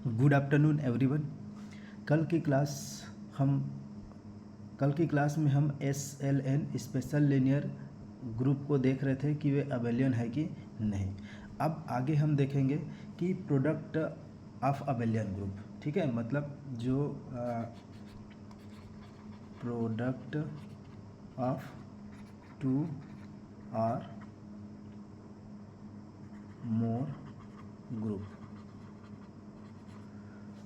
Good afternoon everyone. कल की class हम कल की क्लास में हम SLN स्पेशल लीनियर ग्रुप को देख रहे थे कि वे अबेलियन है कि नहीं। अब आगे हम देखेंगे कि प्रोडक्ट ऑफ अबेलियन ग्रुप, ठीक है, मतलब जो प्रोडक्ट ऑफ टू और मोर ग्रुप।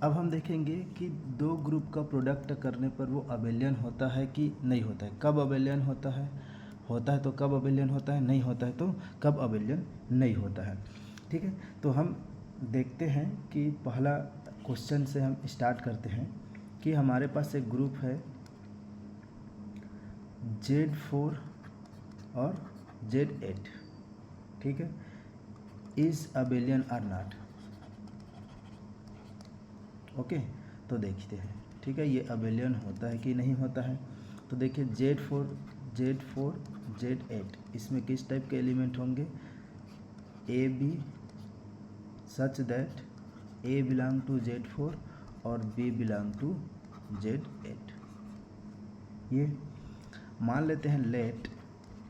अब हम देखेंगे कि दो ग्रुप का प्रोडक्ट करने पर वो अबेलियन होता है कि नहीं होता है, कब अबेलियन होता है तो कब अबेलियन होता है, नहीं होता है तो कब अबेलियन नहीं होता है। ठीक है, तो हम देखते हैं कि पहला क्वेश्चन से हम स्टार्ट करते हैं कि हमारे पास एक ग्रुप है Z4 और Z8, ठीक है, is abelian or not. Okay, तो देखते हैं, ठीक है, ये अबेलियन होता है कि नहीं होता है। तो देखिए Z4 Z8, इसमें किस टाइप के एलिमेंट होंगे, A B, such that A belong to Z4 और बी बिलोंग टू Z8। ये मान लेते हैं लेट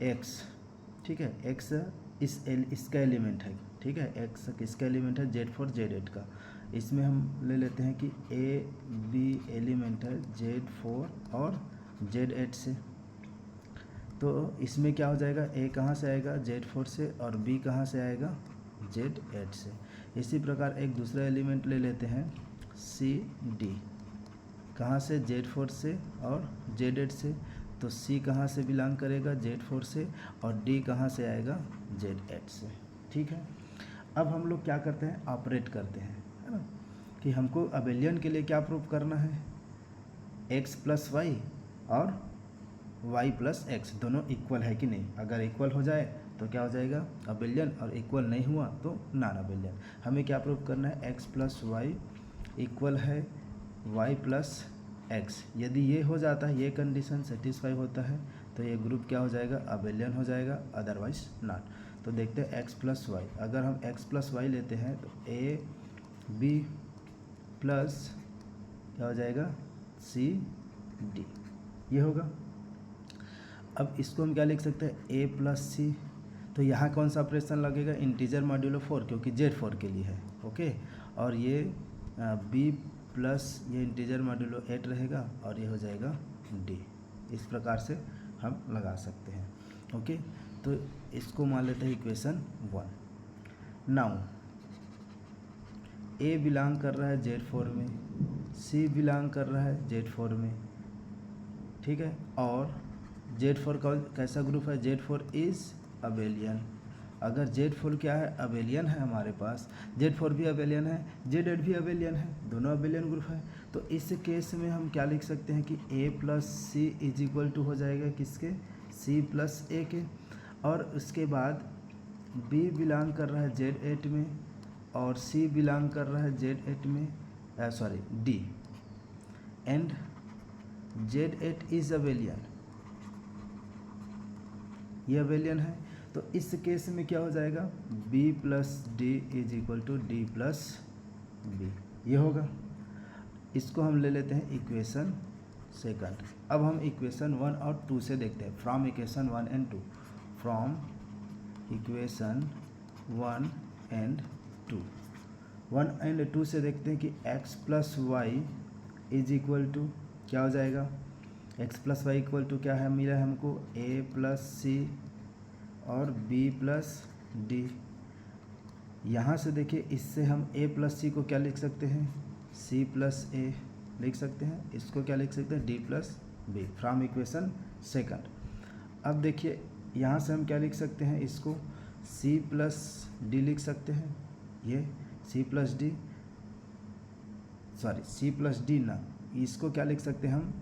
एक्स, ठीक है, एक्स इसका एलिमेंट है, ठीक है, एक्स किसका एलिमेंट है, Z4 Z8 का। इसमें हम ले लेते हैं कि ए बी एलिमेंट है Z4 और Z8 से। तो इसमें क्या हो जाएगा, ए कहाँ से आएगा, Z4 से, और बी कहाँ से आएगा, Z8 से। इसी प्रकार एक दूसरा एलिमेंट ले लेते हैं सी डी, कहाँ से, Z4 से और Z8 से। तो C कहाँ से बिलोंग करेगा, Z4 से, और D कहाँ से आएगा, Z8 से। ठीक है, अब हम लोग क्या करते हैं, ऑपरेट करते हैं, है ना, कि हमको अबेलियन के लिए क्या प्रूव करना है, x प्लस वाई और y प्लस एक्स दोनों इक्वल है कि नहीं। अगर इक्वल हो जाए तो क्या हो जाएगा, अबेलियन, और इक्वल नहीं हुआ तो नॉन अबेलियन। हमें क्या प्रूव करना है, x प्लस वाई इक्वल है y प्लस एक्स। यदि ये हो जाता है, ये कंडीशन सेटिस्फाई होता है, तो ये ग्रुप क्या हो जाएगा, अबेलियन हो जाएगा, अदरवाइज नॉट। तो देखते हैं x प्लस वाई, अगर हम x प्लस वाई लेते हैं तो ए बी प्लस क्या हो जाएगा, सी डी, ये होगा। अब इसको हम क्या लिख सकते हैं, ए प्लस सी। तो यहाँ कौन सा ऑपरेशन लगेगा, इंटीजर मॉड्यूलो 4, क्योंकि Z4 के लिए है, ओके। और ये बी प्लस ये इंटीजर मॉड्यूलो 8 रहेगा, और ये हो जाएगा डी। इस प्रकार से हम लगा सकते हैं, ओके। तो इसको मान लेते हैं इक्वेशन 1। नाउ ए बिलोंग कर रहा है Z4 में, सी बिलोंग कर रहा है Z4 में, ठीक है, और Z4 का कैसा ग्रुप है, Z4 इज़ अबेलियन। अगर Z4 क्या है, अबेलियन है, हमारे पास Z4 भी अबेलियन है, Z8 भी अबेलियन है, दोनों अबेलियन ग्रुप है। तो इस केस में हम क्या लिख सकते हैं कि A plus C is equal to हो जाएगा किसके, C प्लस ए के। और उसके बाद B बिलोंग कर रहा है Z8 में और C बिलोंग कर रहा है Z8 में, sorry D, and Z8 is abelian, ये अबेलियन है। तो इस केस में क्या हो जाएगा, B plus D is equal to D plus B, ये होगा। इसको हम ले लेते हैं इक्वेशन 2। अब हम इक्वेशन 1 और 2 से देखते हैं, from equation 1 and 2, from equation 1 and 2, 1 and 2 से देखते हैं कि x plus y is equal to क्या हो जाएगा, x plus y equal to क्या है, मिला है हमको a प्लस सी और b प्लस डी। यहाँ से देखिए, इससे हम a प्लस सी को क्या लिख सकते हैं, c प्लस ए लिख सकते हैं, इसको क्या लिख सकते हैं, d plus B, from equation 2। अब देखिए यहाँ से हम क्या लिख सकते हैं, इसको c प्लस डी लिख सकते हैं, ये c plus D, sorry c plus D ना, इसको क्या लिख सकते हैं हम,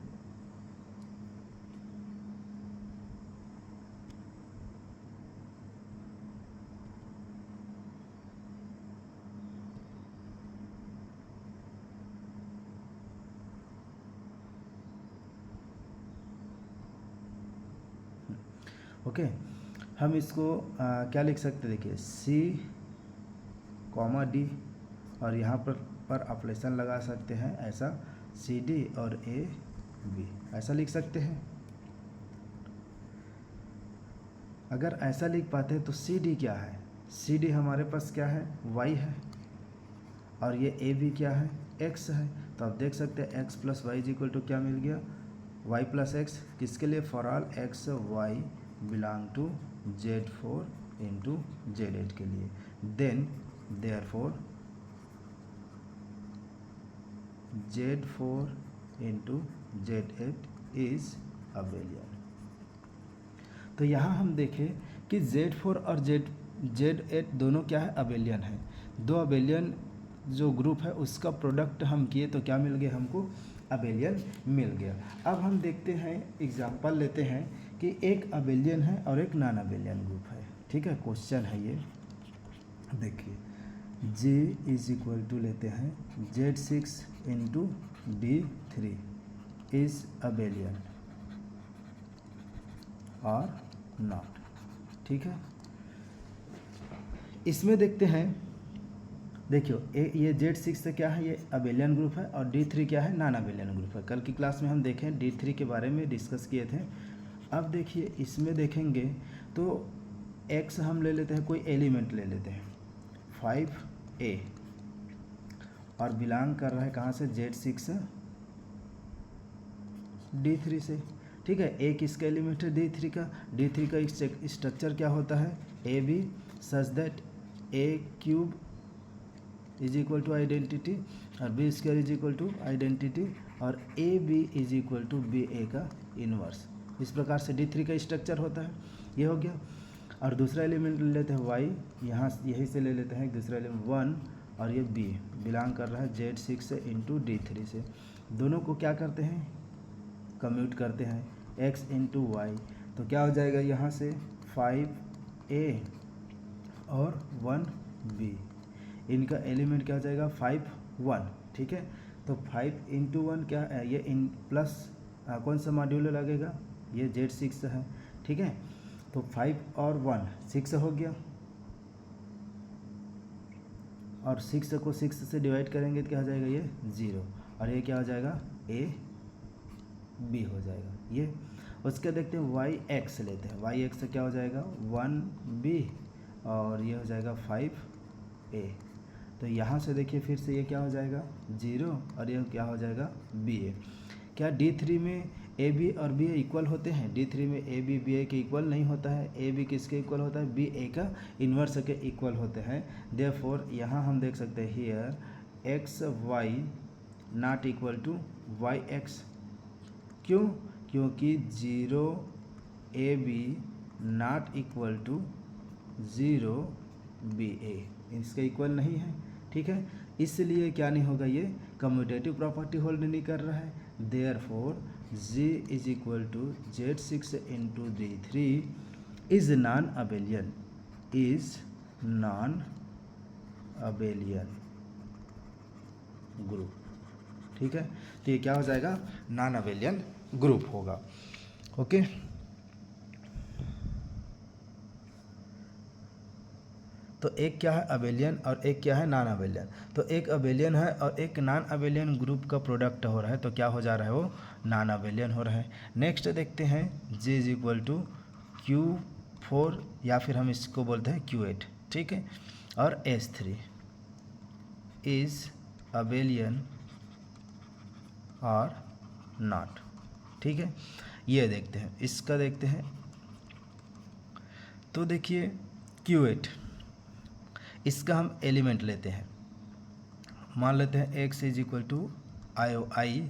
ओके। हम इसको क्या लिख सकते हैं, देखिए C कॉमा डी, और यहाँ पर ऑपरेशन लगा सकते हैं ऐसा CD और AB ऐसा लिख सकते हैं। अगर ऐसा लिख पाते हैं तो CD क्या है, CD हमारे पास क्या है, Y है, और ये AB क्या है, X है। तो आप देख सकते हैं x plus y equal to क्या मिल गया, y प्लस एक्स, किसके लिए, for all x y belong to Z4 into Z8 के लिए। Then therefore Z4 into Z8 is abelian. तो यहाँ हम देखें कि Z4 और Z8 दोनों क्या है, अबेलियन है। दो अबेलियन जो ग्रुप है उसका प्रोडक्ट हम किए तो क्या मिल गया हमको, अबेलियन मिल गया। अब हम देखते हैं, एग्जांपल लेते हैं कि एक अबेलियन है और एक नॉन अबेलियन ग्रुप है। ठीक है, क्वेश्चन है ये, देखिए J इज इक्वल टू लेते हैं Z6 into D3 is abelian और नॉट। ठीक है, इसमें देखते हैं, देखियो ये Z6 से क्या है, ये अबेलियन ग्रुप है, और D3 क्या है, नॉन अबेलियन ग्रुप है। कल की क्लास में हम देखें D3 के बारे में डिस्कस किए थे। अब देखिए इसमें देखेंगे तो X हम ले लेते हैं, कोई एलिमेंट ले लेते हैं 5A, और बिलोंग कर रहा है कहाँ से, Z6 D3 से। ठीक है, एक इसका एलिमेंट है D3 का स्ट्रक्चर क्या होता है, AB such that A cube is equal to identity और B square is equal to identity और AB is equal to BA का इन्वर्स। इस प्रकार से D3 का स्ट्रक्चर होता है, ये हो गया। और दूसरा एलिमेंट ले लेते हैं Y, यहाँ यहीं से ले लेते हैं दूसरा एलिमेंट 1, और ये B बिलोंग कर रहा है Z6 इंटू D3 से। दोनों को क्या करते हैं, कम्यूट करते हैं, X इंटू वाई, तो क्या हो जाएगा यहाँ से 5A और 1B, इनका एलिमेंट क्या हो जाएगा 5 1। ठीक है, तो 5 इंटू 1 क्या है, ये इन प्लस कौन सा मॉड्यूल लगेगा, ये Z6 है। ठीक है, तो 5 और 1 6 हो गया, और 6 को 6 से डिवाइड करेंगे तो क्या हो जाएगा, ये 0, और ये क्या हो जाएगा, AB हो जाएगा ये। उसके देखते हैं YX लेते हैं, YX से क्या हो जाएगा 1B, और ये हो जाएगा 5A। तो यहाँ से देखिए फिर से ये क्या हो जाएगा 0, और ये क्या हो जाएगा BA। क्या D3 में AB और BA इक्वल होते हैं, D3 में AB BA के इक्वल नहीं होता है। AB किसके इक्वल होता है, BA का इन्वर्स के इक्वल होते हैं। देयरफॉर यहाँ हम देख सकते हैं here XY not equal to YX। क्यों, क्योंकि 0AB not equal to 0BA इसका इक्वल नहीं है। ठीक है, इसलिए क्या नहीं होगा, ये कम्यूटेटिव प्रॉपर्टी होल्ड नहीं कर रहा है। Therefore G is equal to Z6 into D3 is non abelian, is non abelian group. ठीक है, तो ये क्या हो जाएगा, नॉन अबेलियन ग्रुप होगा। ओके, तो एक क्या है अबेलियन और एक क्या है नॉन अबेलियन। तो एक अबेलियन है और एक नॉन अबेलियन ग्रुप का प्रोडक्ट हो रहा है, तो क्या हो जा रहा है, वो नॉन अबेलियन हो रहा है। नेक्स्ट देखते हैं J is equal to Q4, या फिर हम इसको बोलते हैं Q8। ठीक है, और S3 इज अबेलियन और नॉट। ठीक है, ये देखते हैं, इसका देखते हैं। तो देखिए Q8, इसका हम एलिमेंट लेते हैं, मान लेते हैं X is equal to I,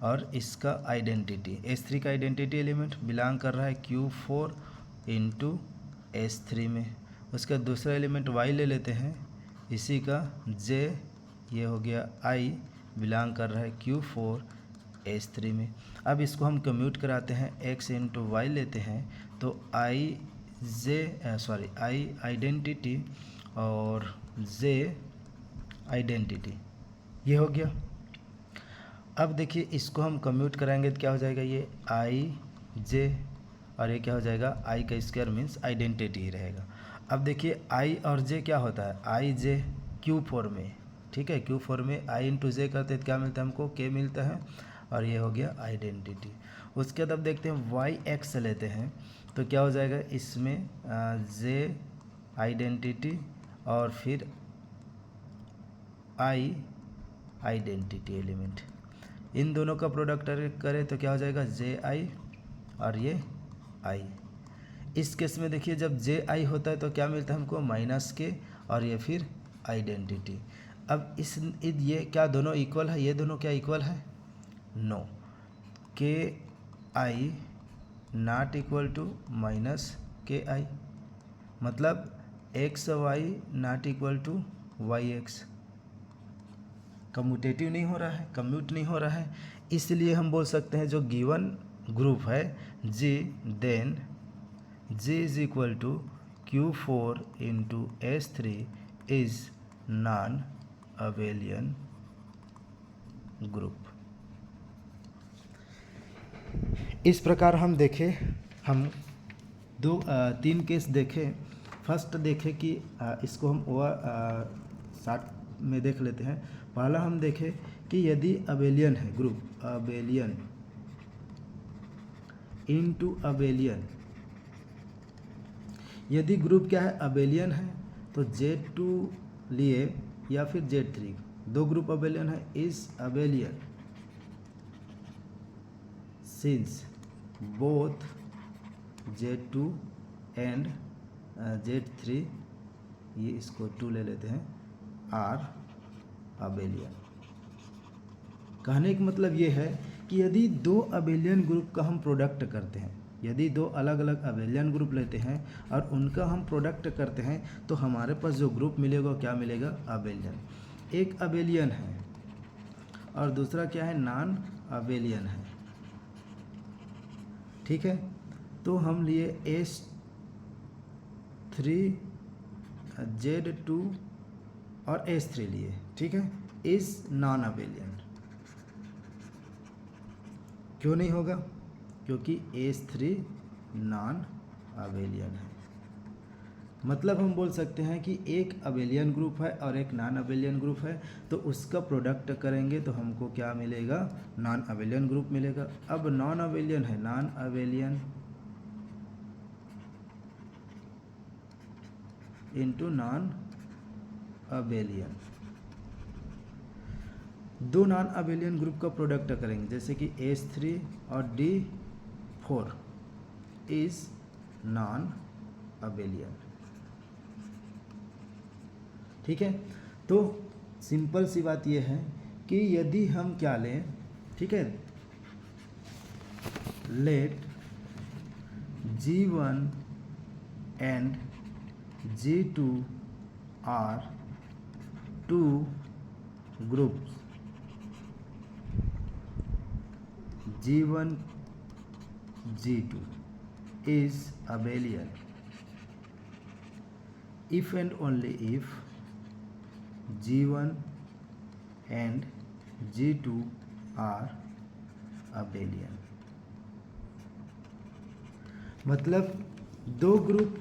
और इसका आइडेंटिटी S3 का आइडेंटिटी एलिमेंट बिलोंग कर रहा है Q4 इंटू S3 में। उसका दूसरा एलिमेंट Y ले लेते हैं, इसी का J, ये हो गया I बिलोंग कर रहा है Q4 S3 में। अब इसको हम कम्यूट कराते हैं, X इंटू वाई लेते हैं, तो I आइडेंटिटी और J आइडेंटिटी, ये हो गया। अब देखिए इसको हम कम्यूट कराएंगे तो क्या हो जाएगा, ये I J, और ये क्या हो जाएगा, I का स्क्वायर मीन्स आइडेंटिटी ही रहेगा। अब देखिए I और J क्या होता है, I J Q4 में ठीक है। Q4 में I इंटू जे करते हैं तो क्या मिलता है हमको, K मिलता है, और ये हो गया आइडेंटिटी। उसके बाद अब देखते हैं YX लेते हैं तो क्या हो जाएगा, इसमें जे आइडेंटिटी और फिर I आइडेंटिटी एलिमेंट, इन दोनों का प्रोडक्ट करें तो क्या हो जाएगा, JI और ये I। इस केस में देखिए जब JI होता है तो क्या मिलता है हमको, -K और ये फिर आइडेंटिटी। अब ये क्या दोनों इक्वल है, ये दोनों क्या इक्वल है, no, KI not equal to -KI, मतलब XY not equal to YX, commutative नहीं हो रहा है, कम्यूट नहीं हो रहा है। इसलिए हम बोल सकते हैं जो गिवन ग्रुप है G, then G is equal to Q4 into S3 is non abelian group. इस प्रकार हम देखें, हम तीन केस देखें। फर्स्ट देखें कि इसको हम शॉर्ट में देख लेते हैं। पहला हम देखें कि यदि अबेलियन है ग्रुप, अबेलियन इनटू अबेलियन, यदि ग्रुप क्या है, अबेलियन है तो Z2 लिए या फिर Z3, दो ग्रुप अबेलियन है, is abelian since both Z2 and Z3, ये इसको 2 ले लेते हैं, आर अबेलियन। कहने का मतलब ये है कि यदि दो अबेलियन ग्रुप का हम प्रोडक्ट करते हैं, यदि दो अलग अलग अबेलियन ग्रुप लेते हैं और उनका हम प्रोडक्ट करते हैं तो हमारे पास जो ग्रुप मिलेगा क्या मिलेगा, अबेलियन। एक अबेलियन है और दूसरा क्या है, नॉन अबेलियन है, ठीक है। तो हम लिए S3 Z2 और S3 लिए, ठीक है, इज नॉन अबेलियन। क्यों नहीं होगा, क्योंकि S3 नॉन अबेलियन है। मतलब हम बोल सकते हैं कि एक अबेलियन ग्रुप है और एक नॉन अबेलियन ग्रुप है, तो उसका प्रोडक्ट करेंगे तो हमको क्या मिलेगा, नॉन अबेलियन ग्रुप मिलेगा। अब नॉन अबेलियन है, non abelian into non abelian, दो नॉन अबेलियन ग्रुप का प्रोडक्ट करेंगे, जैसे कि S3 और D4 इज नॉन अबेलियन, ठीक है। तो सिंपल सी बात यह है कि यदि हम क्या लें, ठीक है, let G1 and G2 are two groups, G1 G2 is abelian if and only if G1 and G2 are abelian। मतलब दो ग्रुप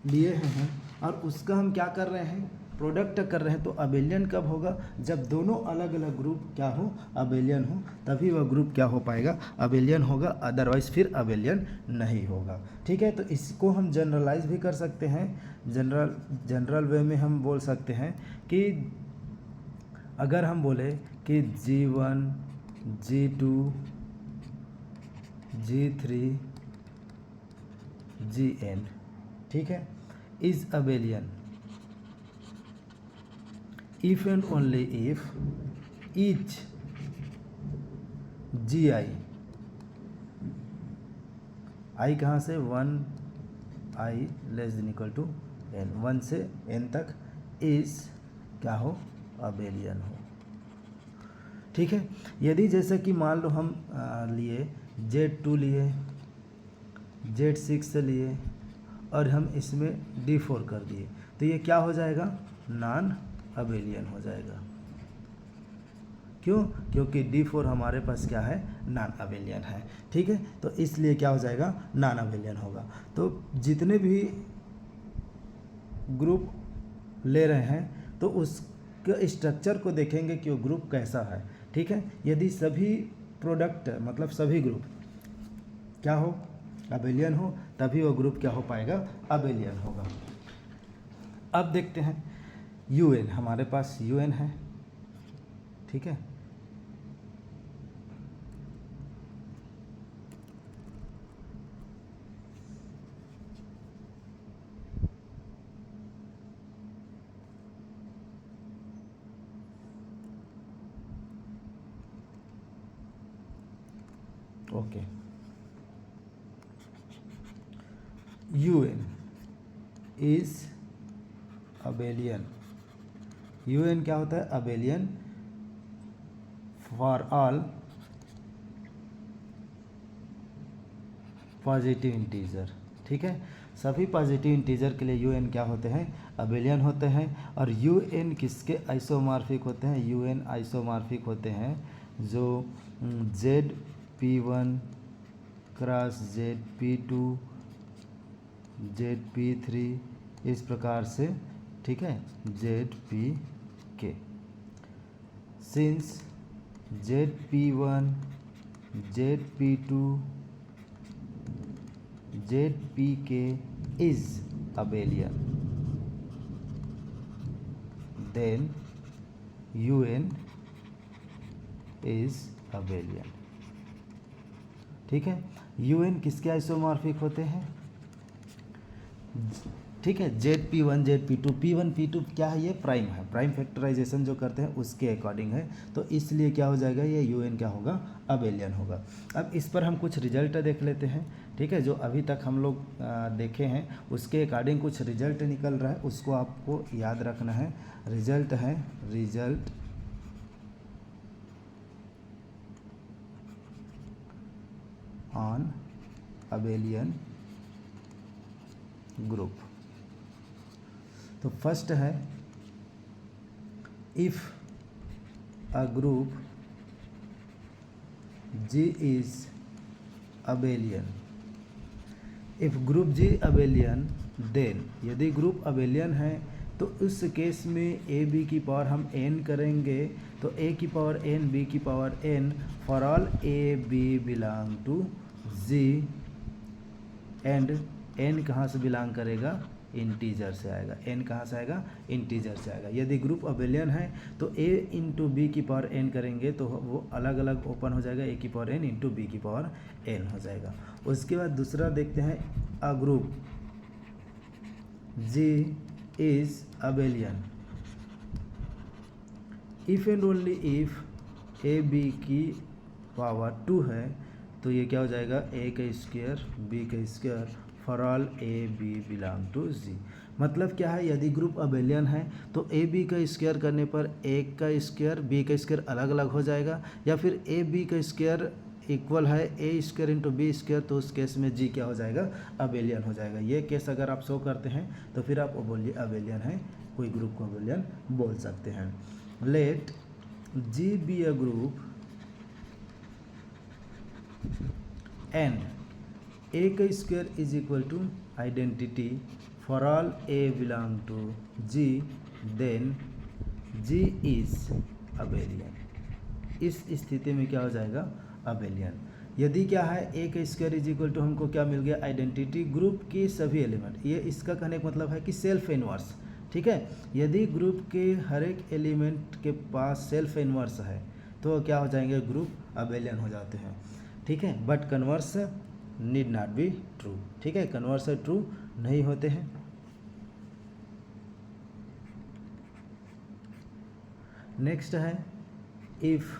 लिए हैं और उसका हम क्या कर रहे हैं, प्रोडक्ट कर रहे हैं, तो अबेलियन कब होगा, जब दोनों अलग अलग ग्रुप क्या हो, अबेलियन हो, तभी वह ग्रुप क्या हो पाएगा, अबेलियन होगा, अदरवाइज फिर अबेलियन नहीं होगा, ठीक है। तो इसको हम जनरलाइज भी कर सकते हैं, जनरल वे में हम बोल सकते हैं कि अगर हम बोले कि G1 G2 G3 Gn, ठीक है, is abelian if and only if each Gi, I कहाँ से 1i less than equal to n, 1 से n तक इज क्या हो, अबेलियन हो, ठीक है। यदि जैसे कि मान लो हम लिए Z2 लिए, Z6 लिए और हम इसमें D4 कर दिए, तो ये क्या हो जाएगा, नॉन अबेलियन हो जाएगा। क्यों, क्योंकि D4 हमारे पास क्या है, नॉन अबेलियन है, ठीक है। तो इसलिए क्या हो जाएगा, नॉन अबेलियन होगा। तो जितने भी ग्रुप ले रहे हैं तो के स्ट्रक्चर को देखेंगे कि वो ग्रुप कैसा है, ठीक है। यदि सभी प्रोडक्ट मतलब सभी ग्रुप क्या हो, अबेलियन हो, तभी वो ग्रुप क्या हो पाएगा, अबेलियन होगा। अब देखते हैं यूएन, हमारे पास यूएन है, ठीक है। Okay, UN is abelian. UN क्या होता है, abelian for all positive integer, ठीक है। सभी पॉजिटिव इंटीजर के लिए यूएन क्या होते हैं, अबेलियन होते हैं। और यूएन किसके आइसोमॉर्फिक होते हैं, यूएन आइसोमॉर्फिक होते हैं जो ZP1 क्रॉस ZP2 ZP3 इस प्रकार से, ठीक है, ZPK। Since ZP1 ZP2 ZPK is abelian, then UN is abelian, ठीक है। UN किसके आइसोमॉर्फिक होते हैं, ठीक है, ZP1 ZP2, P1 P2 क्या है, ये प्राइम है, प्राइम फैक्टराइजेशन जो करते हैं उसके अकॉर्डिंग है, तो इसलिए क्या हो जाएगा, ये UN क्या होगा, अबेलियन होगा। अब इस पर हम कुछ रिजल्ट देख लेते हैं, ठीक है। जो अभी तक हम लोग देखे हैं उसके अकॉर्डिंग कुछ रिजल्ट निकल रहा है, उसको आपको याद रखना है। रिजल्ट है, रिजल्ट ऑन अबेलियन ग्रुप। तो फर्स्ट है, if a group G is abelian, इफ ग्रुप G abelian then, यदि ग्रुप अबेलियन है तो उस केस में ए बी की पावर हम n करेंगे, तो a की पावर n b की power n for all A B belong to G and n कहाँ से बिलोंग करेगा, इंटीजर से आएगा, n कहाँ से आएगा, इंटीजर से आएगा। यदि ग्रुप अबेलियन है तो a इंटू बी की पावर n करेंगे तो वो अलग अलग ओपन हो जाएगा, a की पावर n इंटू बी की पावर n हो जाएगा। उसके बाद दूसरा देखते हैं, a group G is abelian if and only if A B की पावर 2 है, तो ये क्या हो जाएगा, a का स्क्वायर b का square for all A B belong to G. मतलब क्या है, यदि ग्रुप अबेलियन है तो ए बी का स्क्वायर करने पर a का स्क्वायर b का स्क्वायर अलग अलग हो जाएगा, या फिर ए बी का स्क्वायर इक्वल है ए स्क्वायर इंटू बी स्क्वायर, तो उस केस में जी क्या हो जाएगा, अबेलियन हो जाएगा। ये केस अगर आप शो करते हैं तो फिर आप अबेलियन है, कोई ग्रुप को अबेलियन बोल सकते हैं। Let G be a group and A का square is equal to identity for all A belong to G, then G is abelian. इस स्थिति में क्या हो जाएगा, अबेलियन। यदि क्या है, ए का स्क्वायर इज इक्वल टू हमको क्या मिल गया, आइडेंटिटी ग्रुप के सभी एलिमेंट, ये इसका कहने का मतलब है कि सेल्फ इनवर्स, ठीक है। यदि ग्रुप के हर एक एलिमेंट के पास सेल्फ इनवर्स है तो क्या हो जाएंगे, ग्रुप अबेलियन हो जाते हैं, ठीक है। But converse need not be true, ठीक है, कन्वर्स ट्रू नहीं होते हैं। नेक्स्ट है, if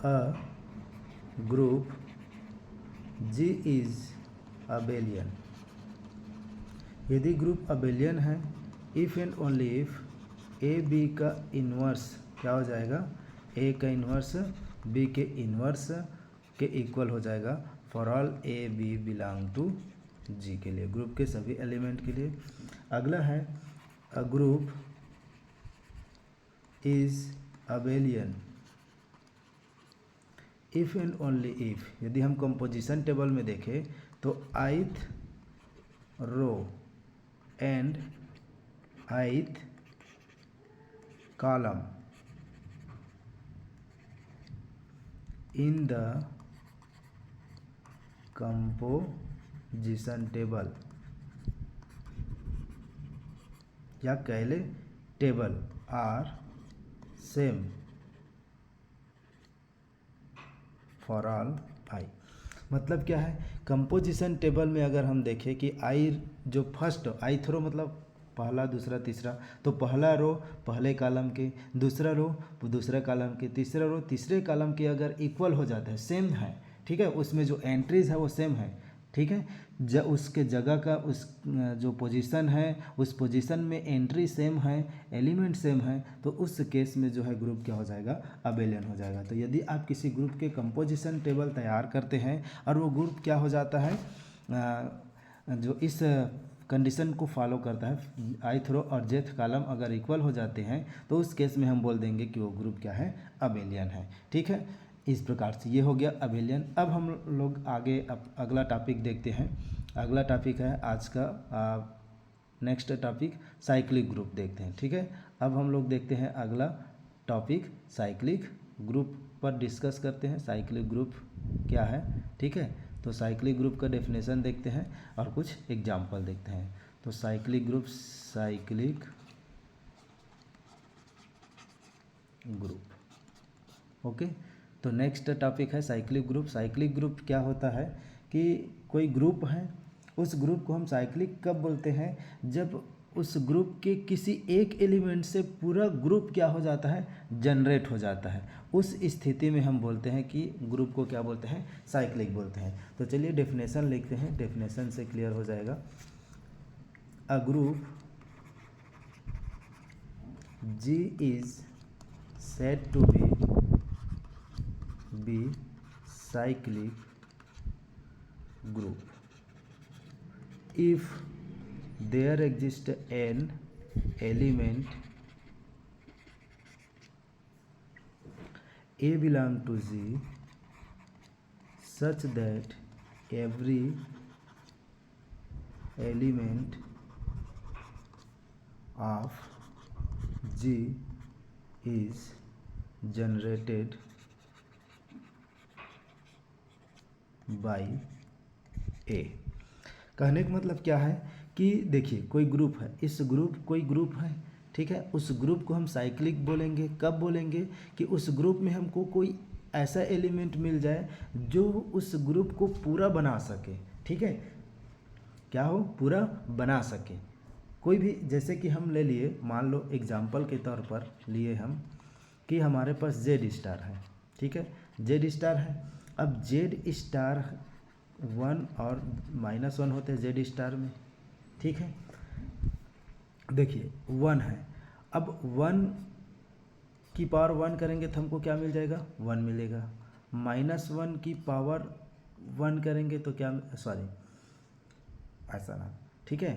a group G is abelian, यदि ग्रुप अबेलियन है, if and only if A B का इन्वर्स क्या हो जाएगा, ए का इन्वर्स बी के इन्वर्स के इक्वल हो जाएगा for all A B belong to G के लिए, ग्रुप के सभी एलिमेंट के लिए। अगला है a group is abelian if and only if. यदि हम कंपोजिशन टेबल में देखें तो ith row and ith column in the composition table या कह ले table are same for all i. मतलब क्या है, कंपोजिशन टेबल में अगर हम देखें कि आई जो फर्स्ट आई थ्रो मतलब पहला दूसरा तीसरा, तो पहला रो पहले कॉलम के, दूसरा रो दूसरे कॉलम के, तीसरा रो तीसरे कॉलम के अगर इक्वल हो जाता है, सेम है, ठीक है, उसमें जो एंट्रीज है वो सेम है, ठीक है, उसके जगह का उस जो पोजीशन है उस पोजीशन में एंट्री सेम है, एलिमेंट सेम है, तो उस केस में जो है ग्रुप क्या हो जाएगा, अबेलियन हो जाएगा। तो यदि आप किसी ग्रुप के कंपोजिशन टेबल तैयार करते हैं और वो ग्रुप क्या हो जाता है, जो इस कंडीशन को फॉलो करता है, ith रो और jth कॉलम अगर इक्वल हो जाते हैं, तो उस केस में हम बोल देंगे कि वो ग्रुप क्या है, अबेलियन है, ठीक है। इस प्रकार से ये हो गया अबेलियन। अब हम लोग आगे अगला टॉपिक देखते हैं। अगला टॉपिक है आज का नेक्स्ट टॉपिक साइक्लिक ग्रुप देखते हैं, ठीक है। अब हम लोग देखते हैं अगला टॉपिक साइक्लिक ग्रुप पर डिस्कस करते हैं। साइक्लिक ग्रुप क्या है, ठीक है। तो साइक्लिक ग्रुप का डेफिनेशन देखते हैं और कुछ एग्जाम्पल देखते हैं। तो साइक्लिक ग्रुप ओके। तो नेक्स्ट टॉपिक है साइक्लिक ग्रुप। साइक्लिक ग्रुप क्या होता है कि कोई ग्रुप है, उस ग्रुप को हम साइक्लिक कब बोलते हैं, जब उस ग्रुप के किसी एक एलिमेंट से पूरा ग्रुप क्या हो जाता है, जनरेट हो जाता है। उस स्थिति में हम बोलते हैं कि ग्रुप को क्या बोलते हैं, साइक्लिक बोलते हैं। तो चलिए डेफिनेशन लिखते हैं, डेफिनेशन से क्लियर हो जाएगा। अ group G is said to be cyclic group if there exists an element A belong to G such that every element of G is generated by A। कहने का मतलब क्या है कि देखिए कोई ग्रुप है, इस ग्रुप कोई ग्रुप है, ठीक है, उस ग्रुप को हम साइक्लिक बोलेंगे। कब बोलेंगे कि उस ग्रुप में हमको कोई ऐसा एलिमेंट मिल जाए जो उस ग्रुप को पूरा बना सके, ठीक है, क्या हो, पूरा बना सके। कोई भी, जैसे कि हम ले लिए, मान लो एग्जाम्पल के तौर पर लिए हम कि हमारे पास जेड स्टार है, ठीक है, जेड स्टार है। अब जेड स्टार 1 और -1 होते हैं जेड स्टार में, ठीक है। देखिए 1 है, अब 1 की पावर 1 करेंगे तो हमको क्या मिल जाएगा, 1 मिलेगा। -1 की पावर 1 करेंगे तो क्या, सॉरी ऐसा ना, ठीक है,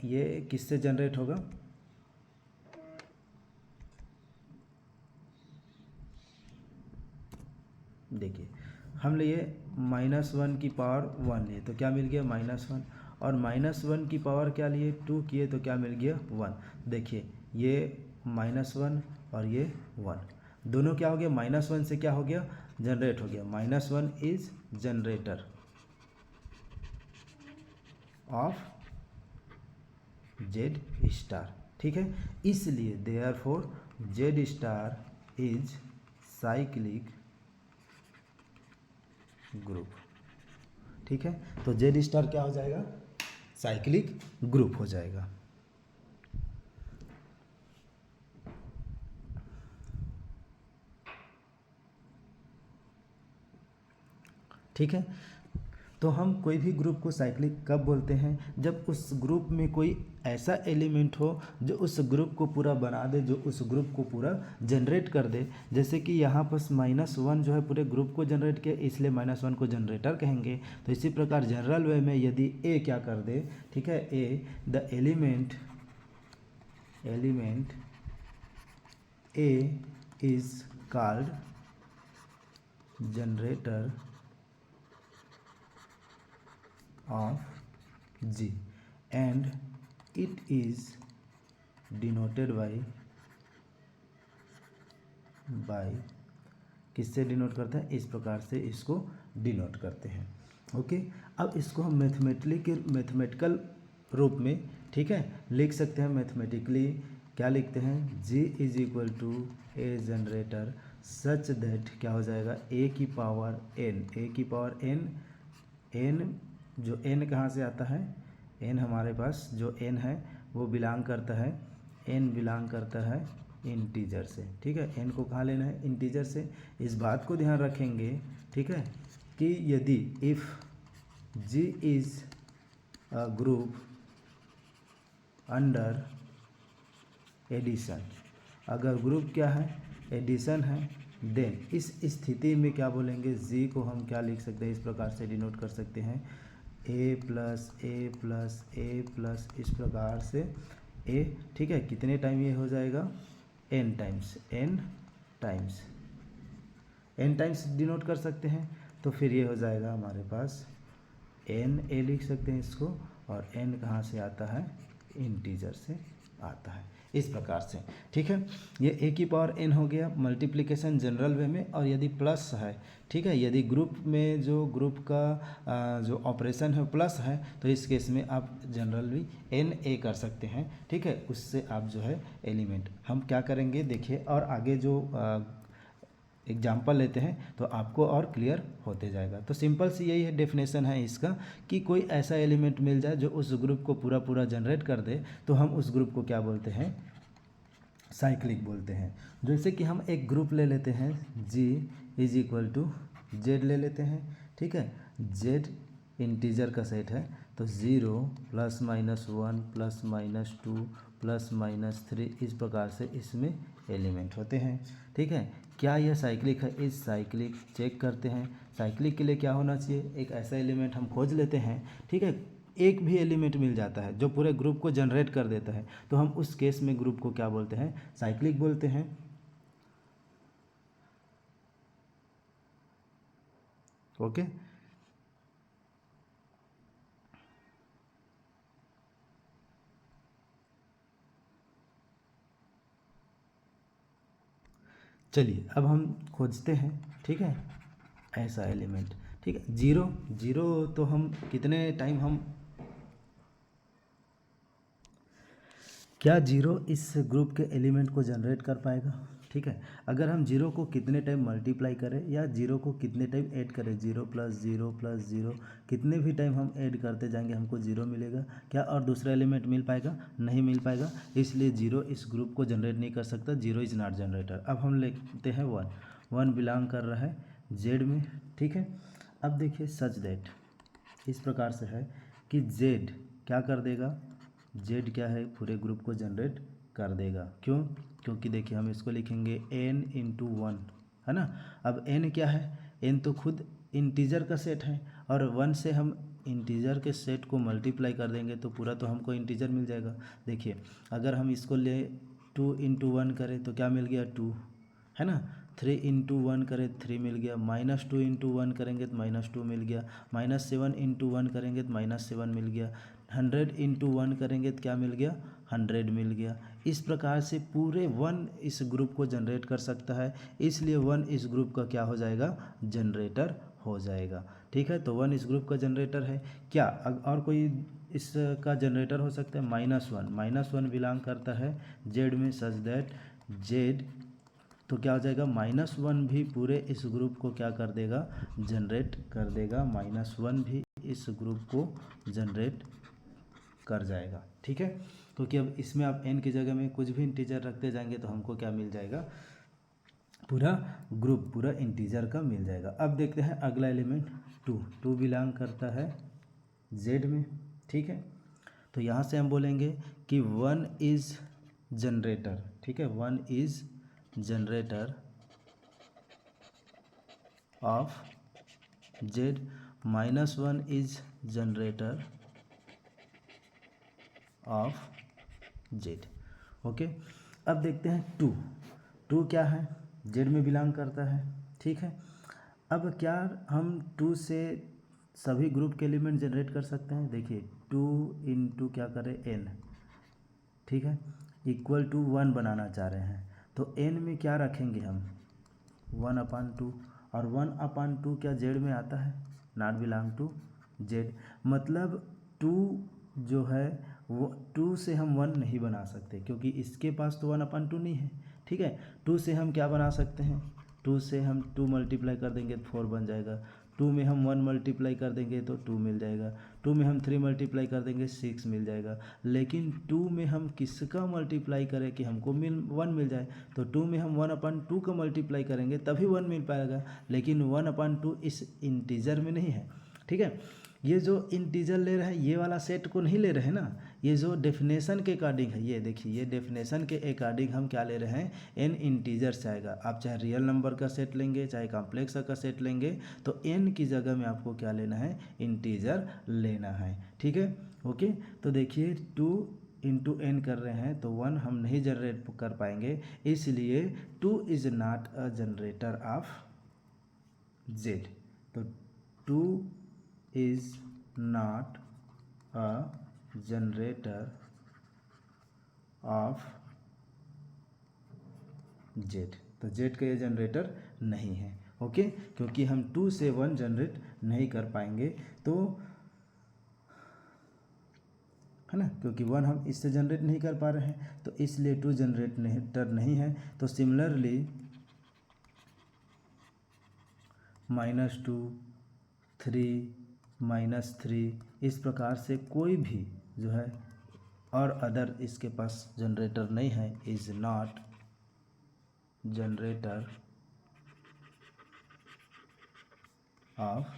ये किससे जनरेट होगा, देखिए हम लिए -1 की पावर 1 लिए तो क्या मिल गया, -1, और -1 की पावर क्या लिए, 2 किए तो क्या मिल गया, 1। देखिए ये -1 और ये 1 दोनों क्या हो गया, -1 से क्या हो गया, जनरेट हो गया। -1 is generator of Z star, ठीक है। इसलिए therefore Z star is cyclic group, ठीक है। तो जेड स्टार क्या हो जाएगा, साइक्लिक ग्रुप हो जाएगा। ठीक है, तो हम कोई भी ग्रुप को साइक्लिक कब बोलते हैं, जब उस ग्रुप में कोई ऐसा एलिमेंट हो जो उस ग्रुप को पूरा बना दे, जो उस ग्रुप को पूरा जनरेट कर दे। जैसे कि यहाँ पर -1 जो है पूरे ग्रुप को जनरेट किया, इसलिए -1 को जनरेटर कहेंगे। तो इसी प्रकार जनरल वे में यदि ए क्या कर दे, ठीक है, a the element A is called generator of G and it is denoted by किससे डिनोट करता है, इस प्रकार से इसको डिनोट करते हैं। ओके, अब इसको हम मैथमेटिकल रूप में, ठीक है, लिख सकते हैं। मैथमेटिकली क्या लिखते हैं, G is equal to a generator such that क्या हो जाएगा, ए की पावर n जो n कहाँ से आता है, n हमारे पास जो n है वो बिलोंग करता है इंटीजर से। ठीक है, n को कहाँ लेना है, इंटीजर से। इस बात को ध्यान रखेंगे, ठीक है, कि यदि if G is a group under addition, अगर ग्रुप क्या है, एडिशन है, देन इस स्थिति में क्या बोलेंगे, G को हम क्या लिख सकते हैं, इस प्रकार से डिनोट कर सकते हैं, a plus A plus A plus, इस प्रकार से a, ठीक है, कितने टाइम ये हो जाएगा, n टाइम्स डिनोट कर सकते हैं। तो फिर ये हो जाएगा हमारे पास n a लिख सकते हैं इसको, और n कहाँ से आता है, इंटीजर से आता है, इस प्रकार से। ठीक है, ये a की पावर n हो गया मल्टीप्लिकेशन जनरल वे में। और यदि प्लस है, ठीक है, यदि ग्रुप में जो ग्रुप का जो ऑपरेशन है प्लस है, तो इस केस में आप जनरली n a कर सकते हैं। ठीक है, उससे आप जो है एलिमेंट हम क्या करेंगे देखिए, और आगे जो एग्जाम्पल लेते हैं तो आपको और क्लियर होते जाएगा। तो सिंपल सी यही है डेफिनेशन है इसका, कि कोई ऐसा एलिमेंट मिल जाए जो उस ग्रुप को पूरा जनरेट कर दे, तो हम उस ग्रुप को क्या बोलते हैं, साइक्लिक बोलते हैं। जैसे कि हम एक ग्रुप ले लेते हैं, G is equal to Z ले लेते हैं। ठीक है, Z इंटीजर का सेट है, तो 0 +- 1 +- 2 +- 3 इस प्रकार से इसमें एलिमेंट होते हैं। ठीक है, क्या यह साइक्लिक है, इस साइक्लिक चेक करते हैं। साइक्लिक के लिए क्या होना चाहिए, एक ऐसा एलिमेंट हम खोज लेते हैं। ठीक है, एक भी एलिमेंट मिल जाता है जो पूरे ग्रुप को जनरेट कर देता है, तो हम उस केस में ग्रुप को क्या बोलते हैं, साइक्लिक बोलते हैं। ओके, चलिए अब हम खोजते हैं। ठीक है, ऐसा एलिमेंट, ठीक है, जीरो तो हम कितने टाइम हम, क्या जीरो इस ग्रुप के एलिमेंट को जनरेट कर पाएगा। ठीक है, अगर हम जीरो को कितने टाइम मल्टीप्लाई करें या जीरो को कितने टाइम ऐड करें, 0 + 0 + 0 कितने भी टाइम हम ऐड करते जाएंगे हमको जीरो मिलेगा। क्या और दूसरा एलिमेंट मिल पाएगा, नहीं मिल पाएगा, इसलिए जीरो इस ग्रुप को जनरेट नहीं कर सकता, जीरो इज़ नॉट जनरेटर। अब हम लेते हैं 1 बिलोंग कर रहा है जेड में। ठीक है, अब देखिए सच दैट इस प्रकार से है कि जेड क्या कर देगा, जेड क्या है, पूरे ग्रुप को जनरेट कर देगा। क्यों, क्योंकि देखिए हम इसको लिखेंगे n × 1, है ना। अब n क्या है, n तो खुद इंटीजर का सेट है, और 1 से हम इंटीजर के सेट को मल्टीप्लाई कर देंगे तो पूरा तो हमको इंटीजर मिल जाएगा। देखिए अगर हम इसको ले 2 × 1 करें तो क्या मिल गया, 2, है ना। 3 × 1 करें 3 मिल गया, -2 × 1 करेंगे तो -2 मिल गया, -7 × 1 करेंगे तो -7 मिल गया, 100 × 1 करेंगे तो क्या मिल गया, 100 मिल गया। इस प्रकार से पूरे 1 इस ग्रुप को जनरेट कर सकता है, इसलिए 1 इस ग्रुप का क्या हो जाएगा, जनरेटर हो जाएगा। ठीक है, तो 1 इस ग्रुप का जनरेटर है। क्या और कोई इसका जनरेटर हो सकता है, -1 बिलोंग करता है जेड में, सच दैट जेड, तो क्या हो जाएगा, -1 भी पूरे इस ग्रुप को क्या कर देगा, जनरेट कर देगा, -1 भी इस ग्रुप को जनरेट कर जाएगा। ठीक है, क्योंकि अब इसमें आप n की जगह में कुछ भी इंटीजर रखते जाएंगे तो हमको क्या मिल जाएगा, पूरा ग्रुप पूरा इंटीजर का मिल जाएगा। अब देखते हैं अगला एलिमेंट टू बिलोंग करता है जेड में, ठीक है। तो यहाँ से हम बोलेंगे कि 1 इज़ जनरेटर, ठीक है, 1 is generator of Z, -1 is generator of Z. Okay, अब देखते हैं टू क्या है, जेड में बिलोंग करता है, ठीक है। अब क्या हम 2 से सभी ग्रुप के एलिमेंट जनरेट कर सकते हैं? देखिए 2 इंटू क्या करें n, ठीक है, इक्वल टू 1 बनाना चाह रहे हैं, तो n में क्या रखेंगे हम 1/2, और 1/2 क्या जेड में आता है? नॉट बिलोंग टू जेड, मतलब 2 जो है वो 2 से हम 1 नहीं बना सकते, क्योंकि इसके पास तो 1/2 नहीं है, ठीक है। 2 से हम क्या बना सकते हैं? 2 से हम 2 मल्टीप्लाई कर देंगे तो 4 बन जाएगा, 2 में हम 1 मल्टीप्लाई कर देंगे तो 2 मिल जाएगा, 2 में हम 3 मल्टीप्लाई कर देंगे 6 मिल जाएगा। लेकिन 2 में हम किसका मल्टीप्लाई करें कि हमको 1 मिल जाए? तो 2 में हम 1/2 का मल्टीप्लाई करेंगे तभी 1 मिल पाएगा, लेकिन 1/2 इस इंटीजर में नहीं है, ठीक है। ये जो इंटीजर ले रहे हैं ये वाला सेट को नहीं ले रहे हैं ना, ये जो डेफिनेशन के अकॉर्डिंग है, ये देखिए ये डेफिनेशन के अकॉर्डिंग हम क्या ले रहे हैं, n इंटीजर्स आएगा। आप चाहे रियल नंबर का सेट लेंगे चाहे कॉम्प्लेक्स का सेट लेंगे, तो n की जगह में आपको क्या लेना है, इंटीजर लेना है, ठीक है। ओके, तो देखिए 2 इंटू n कर रहे हैं तो 1 हम नहीं जनरेट कर पाएंगे, इसलिए 2 is not a generator off z। तो 2 is not a generator of z, तो z का ये जनरेटर नहीं है, ओके, क्योंकि हम 2 से 1 जनरेट नहीं कर पाएंगे, तो है ना, क्योंकि 1 हम इससे जनरेट नहीं कर पा रहे हैं, तो इसलिए 2 जनरेटर नहीं है। तो सिमिलरली -2, 3, -3 इस प्रकार से कोई भी जो है और अदर इसके पास जनरेटर नहीं है, is not generator of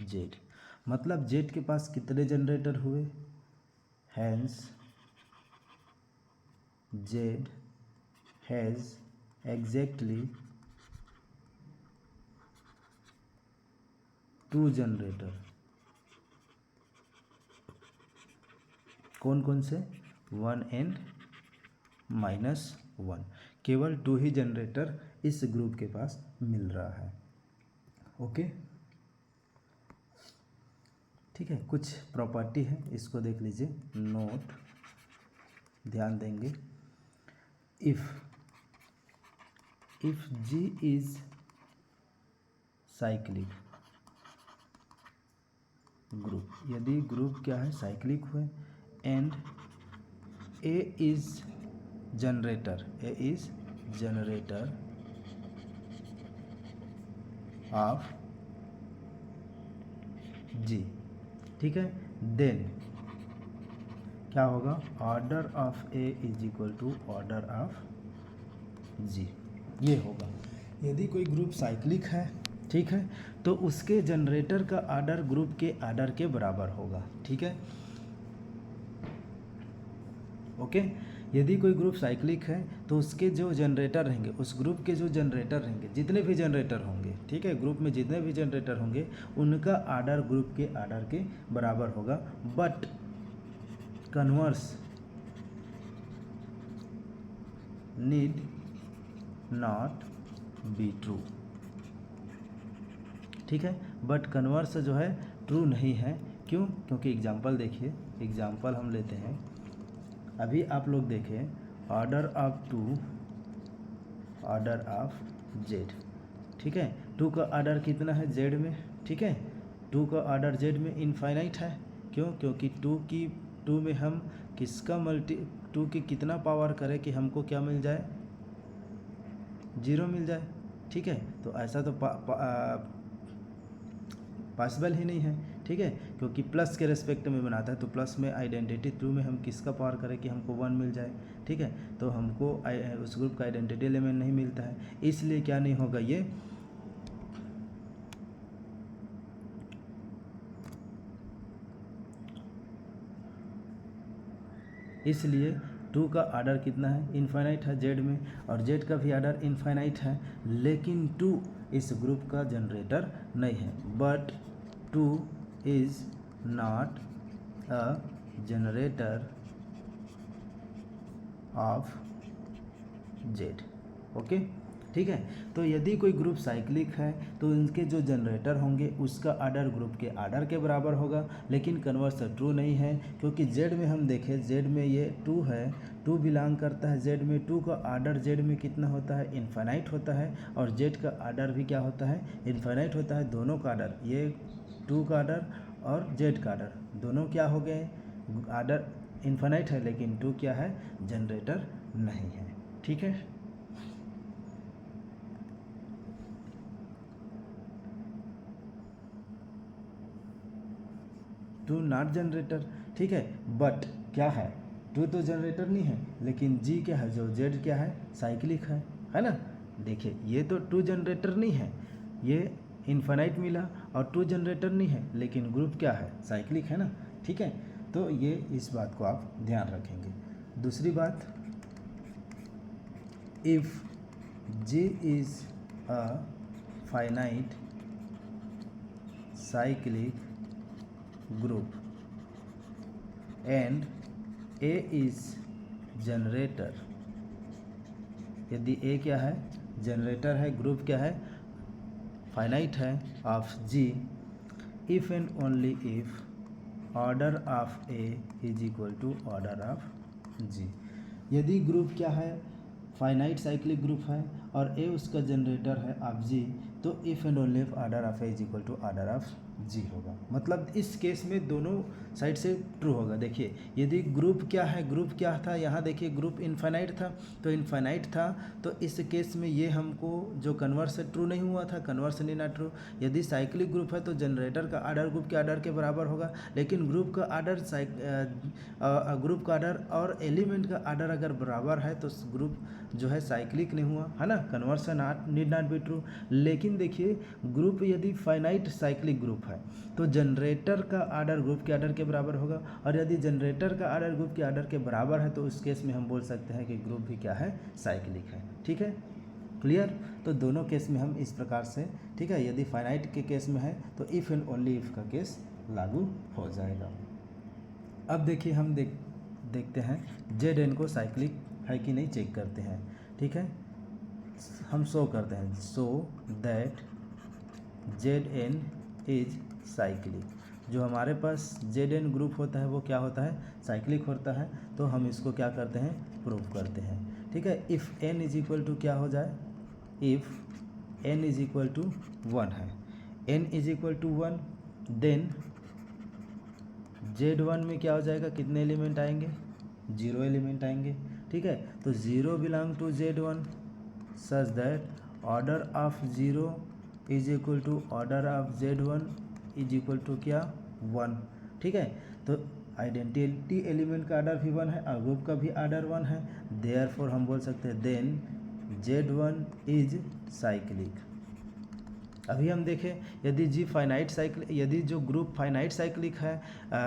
Z. मतलब जेड के पास कितने जनरेटर हुए? Hence Z has exactly 2 generator. कौन कौन से? 1 एंड -1, केवल 2 ही जनरेटर इस ग्रुप के पास मिल रहा है, ओके, ठीक है। कुछ प्रॉपर्टी है, इसको देख लीजिए, नोट ध्यान देंगे। If G is cyclic group, यदि ग्रुप क्या है, साइक्लिक हुए, and A is generator, A is generator of G, ठीक है, देन क्या होगा, order of A is equal to order of G, ये होगा। यदि कोई ग्रुप साइक्लिक है, ठीक है, तो उसके जनरेटर का आर्डर ग्रुप के आर्डर के बराबर होगा, ठीक है, ओके। यदि कोई ग्रुप साइक्लिक है तो उसके जो जनरेटर रहेंगे, उस ग्रुप के जो जनरेटर रहेंगे, जितने भी जनरेटर होंगे, ठीक है, ग्रुप में जितने भी जनरेटर होंगे उनका आर्डर ग्रुप के आर्डर के बराबर होगा, but converse need not be true, ठीक है, बट कन्वर्स जो है ट्रू नहीं है। क्यों? क्योंकि एग्जांपल देखिए, एग्जांपल हम लेते हैं, अभी आप लोग देखें, order of 2, order of Z, ठीक है, 2 का ऑर्डर कितना है जेड में, ठीक है, 2 का ऑर्डर जेड में इनफाइनाइट है। क्यों? क्योंकि 2 में हम किसका 2 की कितना पावर करें कि हमको क्या मिल जाए, 0 मिल जाए, ठीक है, तो ऐसा तो पॉसिबल ही नहीं है, ठीक है, क्योंकि प्लस के रेस्पेक्ट में बनाता है, तो प्लस में आइडेंटिटी 2 में हम किसका पावर करें कि हमको 1 मिल जाए, ठीक है, तो हमको उस ग्रुप का आइडेंटिटी एलिमेंट नहीं मिलता है, इसलिए क्या नहीं होगा, ये इसलिए 2 का आर्डर कितना है, इनफाइनाइट है जेड में, और जेड का भी आर्डर इनफाइनाइट है, लेकिन 2 इस ग्रुप का जनरेटर नहीं है। But 2 is not a generator of Z. Okay, ठीक है। तो यदि कोई ग्रुप साइक्लिक है तो इनके जो जनरेटर होंगे उसका आर्डर ग्रुप के आर्डर के बराबर होगा, लेकिन कन्वर्स ट्रू नहीं है, क्योंकि जेड में हम देखें, जेड में ये 2 है, 2 बिलोंग करता है जेड में, 2 का आर्डर जेड में कितना होता है, इनफाइनाइट होता है, और जेड का आर्डर भी क्या होता है, इनफाइनाइट होता है। दोनों का आर्डर, ये 2 का आर्डर और जेड का आर्डर दोनों क्या हो गए, आर्डर इनफाइनाइट है, लेकिन 2 क्या है, जनरेटर नहीं है। ठीक है, टू नॉट जनरेटर। ठीक है, बट क्या है, 2 तो जनरेटर नहीं है, लेकिन जी क्या है, जो जेड क्या है, साइक्लिक है ना। देखिए ये तो 2 जनरेटर नहीं है, ये इनफाइनाइट मिला, और 2 जनरेटर नहीं है, लेकिन ग्रुप क्या है, साइक्लिक है ना। ठीक है, तो ये इस बात को आप ध्यान रखेंगे। दूसरी बात, if J is a finite cyclic group and A is generator, यदि A क्या है, जनरेटर है, ग्रुप क्या है, फाइनाइट है, of G, if and only if order of A is equal to order of G। यदि ग्रुप क्या है, फाइनाइट साइक्लिक ग्रुप है, और ए उसका जनरेटर है ऑफ जी, तो if and only if order of A is equal to order of G होगा। मतलब इस केस में दोनों साइड से ट्रू होगा। देखिए यदि ग्रुप क्या है, ग्रुप क्या था, यहाँ देखिए ग्रुप इनफाइनाइट था, तो इनफाइनाइट था, तो इस केस में ये हमको जो कन्वर्स से ट्रू नहीं हुआ था, कन्वर्स नहीं ना ट्रू। यदि साइक्लिक ग्रुप है तो जनरेटर का आर्डर ग्रुप के आर्डर के बराबर होगा, लेकिन ग्रुप का आर्डर ग्रुप का आर्डर और एलिमेंट का आर्डर अगर बराबर है तो ग्रुप जो है साइक्लिक नहीं हुआ, है ना, conversion need not be true. लेकिन देखिए ग्रुप यदि फाइनाइट साइक्लिक ग्रुप है तो जनरेटर का आर्डर ग्रुप के आर्डर के बराबर होगा, और यदि जनरेटर का आर्डर ग्रुप के आर्डर के बराबर है तो उस केस में हम बोल सकते हैं कि ग्रुप भी क्या है, साइक्लिक है। ठीक है, क्लियर। तो दोनों केस में हम इस प्रकार से, ठीक है, यदि फाइनाइट के केस में है तो इफ़ एंड ओनली इफ़ का केस लागू हो जाएगा। अब देखिए हम देखते हैं जेड एन को साइक्लिक है कि नहीं चेक करते हैं। ठीक है, हम शो करते हैं, so that Z n is cyclic. जो हमारे पास जेड एन ग्रुप होता है वो क्या होता है, साइक्लिक होता है, तो हम इसको क्या करते हैं, प्रूव करते हैं। ठीक है, if n is equal to क्या हो जाए, if n is equal to 1 है, n is equal to 1, then Z1 में क्या हो जाएगा, कितने एलिमेंट आएंगे, 0 एलिमेंट आएंगे। ठीक है, तो 0 belong to Z1 such that order of 0 is equal to order of Z1 is equal to क्या, 1। ठीक है, तो आइडेंटिटी एलिमेंट का आर्डर भी 1 है और ग्रुप का भी आर्डर 1 है, देयरफॉर हम बोल सकते हैं देन Z1 इज साइक्लिक। अभी हम देखें यदि जी फाइनाइट साइकिल, यदि जो ग्रुप फाइनाइट साइक्लिक है,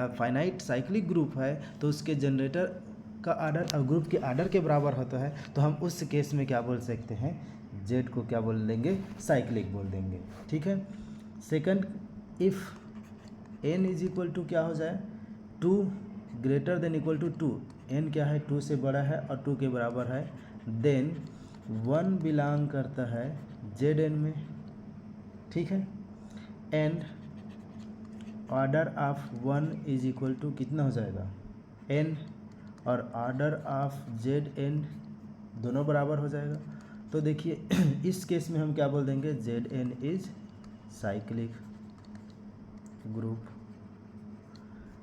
फाइनाइट साइक्लिक ग्रुप है, तो उसके जनरेटर का आर्डर और ग्रुप के आर्डर के बराबर होता है, तो हम उस केस में क्या बोल सकते हैं, जेड को क्या बोल देंगे, साइक्लिक बोल देंगे। ठीक है, second, if n is equal to क्या हो जाए, 2 greater than equal to 2, n क्या है, 2 से बड़ा है और 2 के बराबर है, देन 1 बिलोंग करता है जेड एन में। ठीक है, and order of 1 is equal to कितना हो जाएगा, n, और ऑर्डर ऑफ जेड एन दोनों बराबर हो जाएगा। तो देखिए इस केस में हम क्या बोल देंगे, Z n is cyclic group.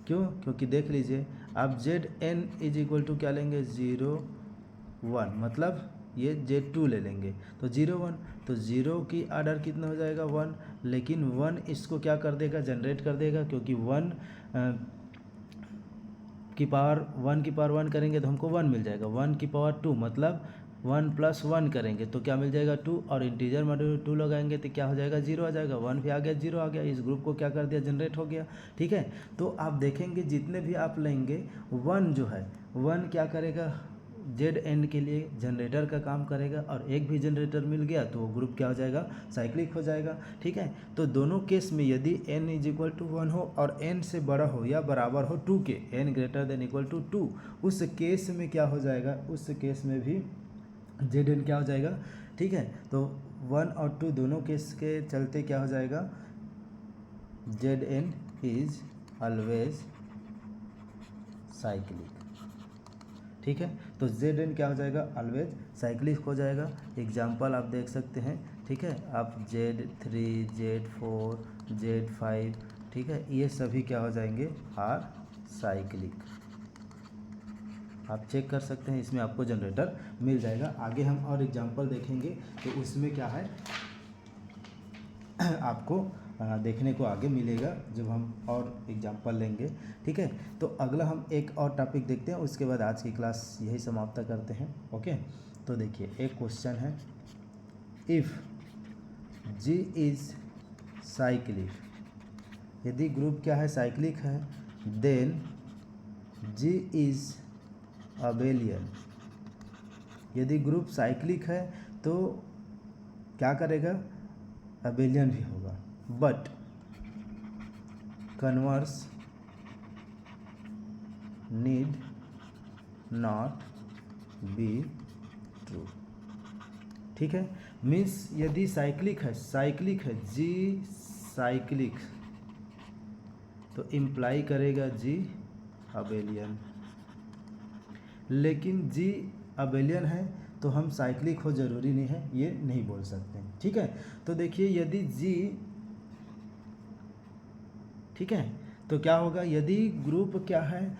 क्यों, क्योंकि देख लीजिए आप Z n is equal to क्या लेंगे, 0 1, मतलब ये Z2 ले लेंगे तो 0 1, तो 0 की आर्डर कितना हो जाएगा, 1, लेकिन 1 इसको क्या कर देगा, जनरेट कर देगा, क्योंकि 1 की पावर 1 करेंगे तो हमको 1 मिल जाएगा, 1 की पावर 2 मतलब 1 + 1 करेंगे तो क्या मिल जाएगा 2, और इंटीजर में 2 लगाएंगे तो क्या हो जाएगा 0 आ जाएगा, 1 भी आ गया 0 आ गया, इस ग्रुप को क्या कर दिया जनरेट हो गया। ठीक है, तो आप देखेंगे जितने भी आप लेंगे 1 जो है 1 क्या करेगा जेड एंड के लिए जनरेटर का काम करेगा, और एक भी जनरेटर मिल गया तो वो ग्रुप क्या हो जाएगा साइक्लिक हो जाएगा। ठीक है, तो दोनों केस में यदि n = 1 हो और n से बड़ा हो या बराबर हो 2 के, n > 2, उस केस में क्या हो जाएगा, उस केस में भी जेड एन क्या हो जाएगा। ठीक है, तो 1 और 2 दोनों केस के चलते क्या हो जाएगा, Z n is always cyclic. ठीक है, तो जेड एन क्या हो जाएगा ऑलवेज साइक्लिक हो जाएगा। एग्जाम्पल आप देख सकते हैं। ठीक है, आप Z3 Z4 Z5, ठीक है, ये सभी क्या हो जाएंगे आर साइक्लिक। आप चेक कर सकते हैं, इसमें आपको जनरेटर मिल जाएगा। आगे हम और एग्जाम्पल देखेंगे तो उसमें क्या है आपको देखने को आगे मिलेगा जब हम और एग्जाम्पल लेंगे। ठीक है, तो अगला हम एक और टॉपिक देखते हैं, उसके बाद आज की क्लास यही समाप्त करते हैं। ओके, तो देखिए एक क्वेश्चन है, इफ़ G इज़ साइक्लिक, यदि ग्रुप क्या है साइक्लिक है, देन G इज़ अबेलियन। यदि ग्रुप साइक्लिक है तो क्या करेगा, अबेलियन भी होगा, but converse need not be true. ठीक है, मीन्स यदि साइक्लिक है जी साइक्लिक, तो इम्प्लाई करेगा जी अबेलियन, लेकिन जी अबेलियन है तो हम साइक्लिक हो ज़रूरी नहीं है, ये नहीं बोल सकते। ठीक है, तो देखिए यदि जी, ठीक है, तो क्या होगा, यदि ग्रुप क्या है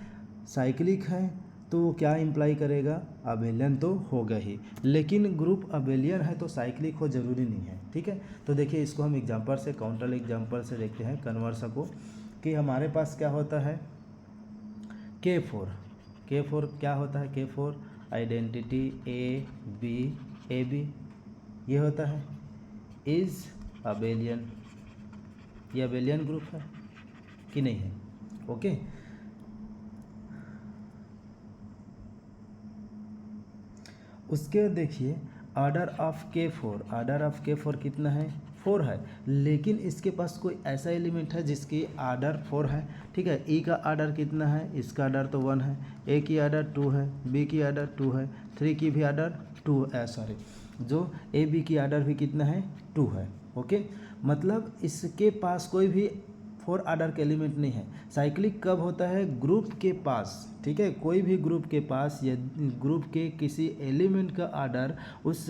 साइक्लिक है तो क्या इम्प्लाई करेगा, अबेलियन तो होगा ही, लेकिन ग्रुप अबेलियन है तो साइक्लिक हो ज़रूरी नहीं है। ठीक है, तो देखिए इसको हम एग्जांपल से, काउंटर एग्जांपल से देखते हैं कन्वर्स को, कि हमारे पास क्या होता है K4 क्या होता है, K4 आइडेंटिटी ए बी ये होता है, इज़ अबेलियन, ये अबेलियन ग्रुप है कि नहीं है। ओके, उसके देखिए ऑर्डर ऑफ K4 कितना है 4 है, लेकिन इसके पास कोई ऐसा एलिमेंट है जिसकी आर्डर 4 है। ठीक है, ई का आर्डर कितना है, इसका आर्डर तो 1 है, ए की आर्डर 2 है, बी की आर्डर 2 है, 3 की भी आर्डर 2 है, सॉरी जो ए बी की आर्डर भी कितना है 2 है। ओके, मतलब इसके पास कोई भी 4 आर्डर के एलिमेंट नहीं है। साइक्लिक कब होता है, ग्रुप के पास, ठीक है, कोई भी ग्रुप के पास या ग्रुप के किसी एलिमेंट का आर्डर उस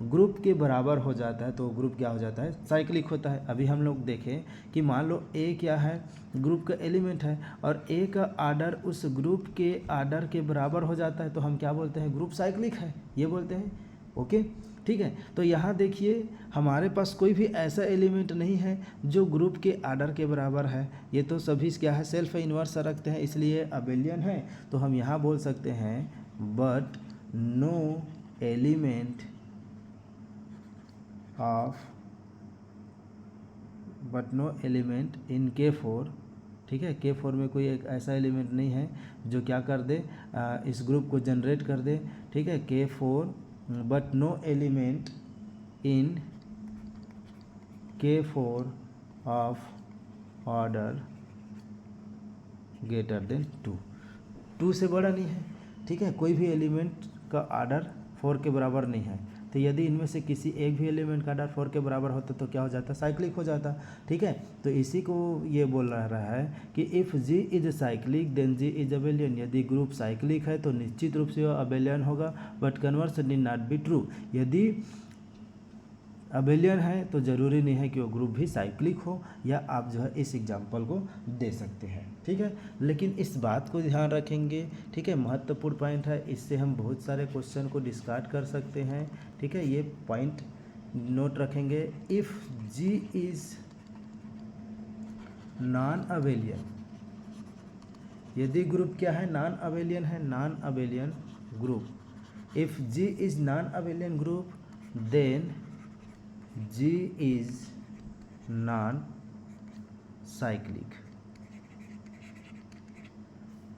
ग्रुप के बराबर हो जाता है तो ग्रुप क्या हो जाता है, साइक्लिक होता है। अभी हम लोग देखें कि मान लो ए क्या है, ग्रुप का एलिमेंट है, और ए का आर्डर उस ग्रुप के आर्डर के बराबर हो जाता है तो हम क्या बोलते हैं, ग्रुप साइक्लिक है, ये बोलते हैं। ओके, ठीक है, तो यहाँ देखिए हमारे पास कोई भी ऐसा एलिमेंट नहीं है जो ग्रुप के आर्डर के बराबर है, ये तो सभी क्या है सेल्फ इन्वर्स रखते हैं, इसलिए अबेलियन है। तो हम यहाँ बोल सकते हैं but no element in K4, ठीक है, K4 में कोई एक ऐसा एलिमेंट नहीं है जो क्या कर दे, इस ग्रुप को जनरेट कर दे। ठीक है, K4 but no element in K4 of order greater than 2 से बड़ा नहीं है। ठीक है, कोई भी एलिमेंट का आर्डर 4 के बराबर नहीं है, तो यदि इनमें से किसी एक भी एलिमेंट का आर्डर 4 के बराबर होता तो क्या हो जाता, साइक्लिक हो जाता। ठीक है, तो इसी को ये बोल रहा है कि if G is cyclic then G is abelian, यदि ग्रुप साइक्लिक है तो निश्चित रूप से वह अबेलियन होगा, but converse need not be true, यदि अबेलियन है तो ज़रूरी नहीं है कि वो ग्रुप भी साइक्लिक हो, या आप जो है इस एग्जांपल को दे सकते हैं। ठीक है, लेकिन इस बात को ध्यान रखेंगे, ठीक है, महत्वपूर्ण पॉइंट है, इससे हम बहुत सारे क्वेश्चन को डिस्कार्ड कर सकते हैं। ठीक है, ये पॉइंट नोट रखेंगे। If G is non abelian, यदि ग्रुप क्या है नॉन अबेलियन है, non abelian group, if G is non abelian group then G is non cyclic.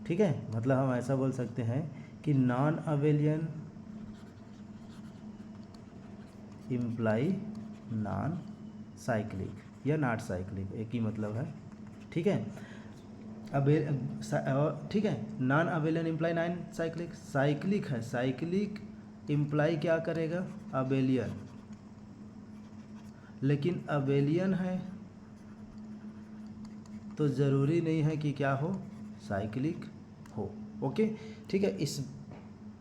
ठीक है, मतलब हम ऐसा बोल सकते हैं कि non abelian imply non cyclic या नॉट साइक्लिक, एक ही मतलब है। ठीक है, ठीक है, non abelian imply non cyclic, cyclic है, साइक्लिक इम्प्लाई क्या करेगा, अबेलियन, लेकिन अबेलियन है तो ज़रूरी नहीं है कि क्या हो, साइक्लिक हो। ओके, ठीक है, इस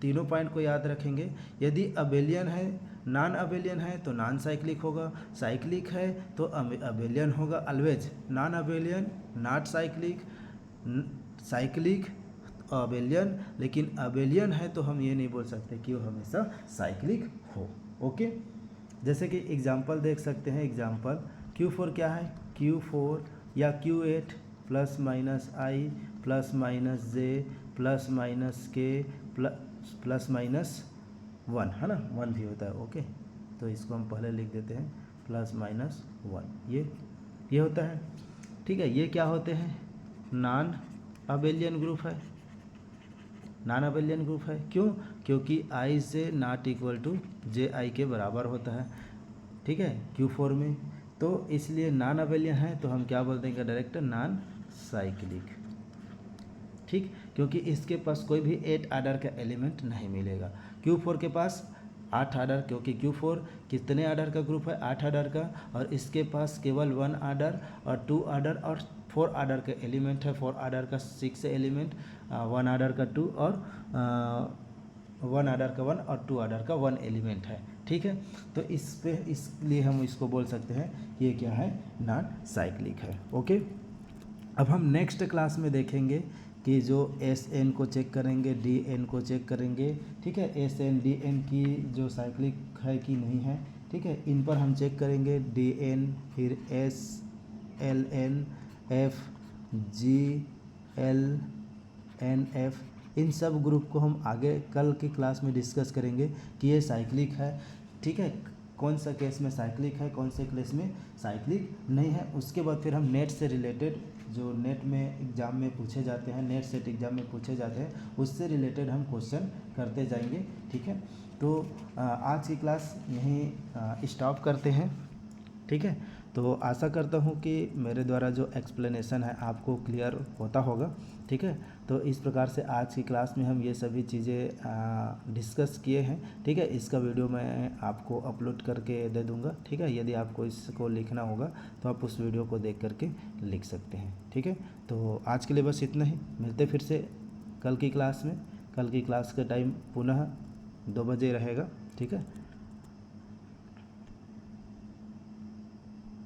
तीनों पॉइंट को याद रखेंगे। यदि अबेलियन है, नॉन अबेलियन है तो नॉन साइक्लिक होगा, साइक्लिक है तो अबेलियन होगा always, non abelian not cyclic, cyclic abelian, लेकिन अबेलियन है तो हम ये नहीं बोल सकते कि वो हमेशा साइक्लिक हो। ओके, जैसे कि एग्जांपल देख सकते हैं, एग्जांपल Q4 क्या है, Q4 या Q8 प्लस माइनस आई प्लस माइनस जे प्लस माइनस के प्लस माइनस 1, है ना, 1 भी होता है। ओके, तो इसको हम पहले लिख देते हैं प्लस माइनस 1, ये होता है। ठीक है, ये क्या होते हैं, नॉन अबेलियन ग्रुप है, नॉन अबेलियन ग्रुप है। क्यों, क्योंकि आई से नॉट इक्वल टू जे आई के बराबर होता है। ठीक है, Q4 में, तो इसलिए नॉन अबेलियन है तो हम क्या बोल देंगे डायरेक्ट, नॉन साइक्लिक। ठीक, क्योंकि इसके पास कोई भी 8 आर्डर का एलिमेंट नहीं मिलेगा। Q4 के पास 8 आर्डर, क्योंकि Q4 कितने आर्डर का ग्रुप है, 8 आर्डर का, और इसके पास केवल 1 आर्डर और 2 आर्डर और 4 आर्डर का एलिमेंट है। 4 आर्डर का 6 एलिमेंट, 1 आर्डर का 2 और 1 आर्डर का 1 और 2 आर्डर का 1 एलिमेंट है। ठीक है, तो इसलिए हम इसको बोल सकते हैं ये क्या है, नॉन साइक्लिक है। ओके, अब हम नेक्स्ट क्लास में देखेंगे कि जो SN को चेक करेंगे, DN को चेक करेंगे। ठीक है, SN DN की जो साइक्लिक है कि नहीं है। ठीक है, इन पर हम चेक करेंगे, DN, फिर S, LN, F, G, L, N, F, इन सब ग्रुप को हम आगे कल की क्लास में डिस्कस करेंगे कि ये साइक्लिक है। ठीक है, कौन सा केस में साइक्लिक है, कौन से केस में साइक्लिक नहीं है। उसके बाद फिर हम नेट से रिलेटेड, जो नेट में एग्ज़ाम में पूछे जाते हैं, नेट सेट एग्ज़ाम में पूछे जाते हैं, उससे रिलेटेड हम क्वेश्चन करते जाएंगे। ठीक है, तो आज की क्लास यहीं स्टॉप करते हैं। ठीक है, तो आशा करता हूँ कि मेरे द्वारा जो एक्सप्लेनेशन है आपको क्लियर होता होगा। ठीक है, तो इस प्रकार से आज की क्लास में हम ये सभी चीज़ें डिस्कस किए हैं। ठीक है, इसका वीडियो मैं आपको अपलोड करके दे दूँगा। ठीक है, यदि आपको इसको लिखना होगा तो आप उस वीडियो को देख करके लिख सकते हैं। ठीक है, तो आज के लिए बस इतना ही, मिलते फिर से कल की क्लास में। कल की क्लास का टाइम पुनः 2 बजे रहेगा। ठीक है।